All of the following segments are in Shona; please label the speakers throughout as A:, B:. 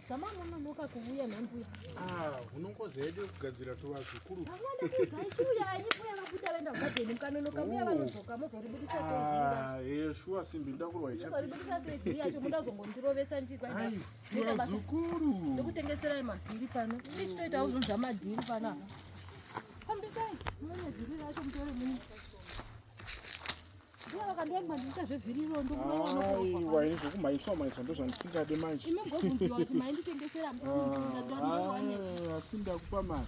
A: Zamani unonoka kuuya nambuya.
B: Unongozaidi kugadzira tuva zvikuru.
A: Gaichuya ayipuya vakuita venda kugadheni mukanonoka muya vanodzoka mozoribudisa sevhiri.
B: Shuwa simbi ndakurwa ichapi.
A: Mozoribudisa sevhiri yacho muda kuzongondirovesa ndikwa.
B: Tuva zvikuru.
A: Ndikutengeserai mavhiri pano. Ndichitoitawo zvinhu zvamadhiri pano. Fambisai. Muone vhiri racho mutore muni. Ndiye vakandiwani mandisa zvevhiri iro ndokuona.
B: Waini zvokumaiswa maiswa ndozvandisingade manje.
A: Imi ngobvunziwa kuti mainditengesera musi.
B: Asi ndakupa mari.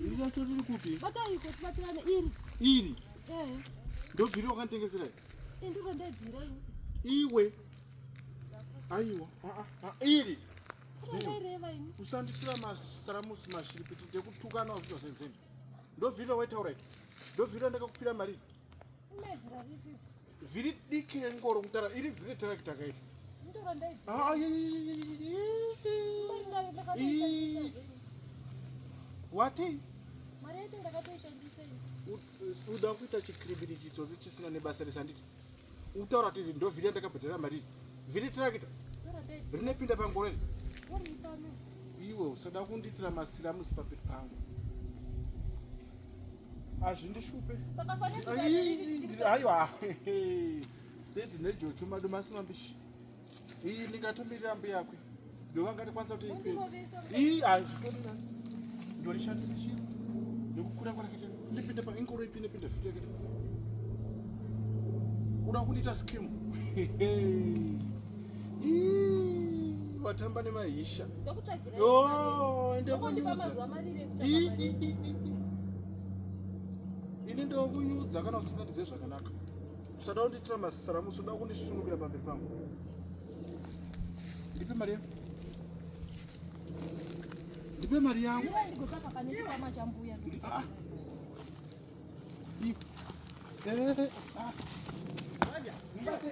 B: Iri racho riri kupi?
A: Batai kuti batirane iri.
B: Iri? Ndovhiri wakanditengesera?
A: Ndiko ndebhira
B: iwe. Aiwa. Iri.
A: Ndaireva ini.
B: Usanditira masaramusi mashiri kuti ndekutukana zvito zvenzeni. Ndovhiri waitaura iki. Ndovhiri ndakakupira mari.
A: Umevhira ripi?
B: Vhiri diki ngoro kutara iri vhiri tarakita kaiti.
A: Ndiko ndaibhira.
B: Wati?
A: Mari yacho ndakatoishandisa ini.
B: Uda kuita chikribiri chitsotsi chisina nebasa resanditi. Utaura kuti ndovhiri ndakabhadhara mari. Vhiri tarakita. Rinepinda pangoro iri. Iwe usada kunditira masiramusi pamberi pangu. Azvindishupe.
A: Saka fanele
B: aiwa. State nejocho madomasi mambishi. Iyi ndingatombirira mbi yakwe. Ndovanga ndikwanisa kuti ipe. Azvitorina. Ndorishandisa chiro. Ndikukura kwarakita. Ndipinde pa ingoro ipinde futi yakita. Uda kundiita skimu. Watamba nemahisha.
A: Ndokutsvagira.
B: Ndokundipa
A: mazuva maviri ekutsvaga.
B: Ini ndokunyudza kana usingandizive zvakanaka. Usada kunditira masaramusi, uda kundisunungura pamberi pangu. Ndipe mari yangu. Ndipe mari yangu.
A: Ndiwe ndikotsvaka pane chikwama chambuya.
B: Manja, mbate.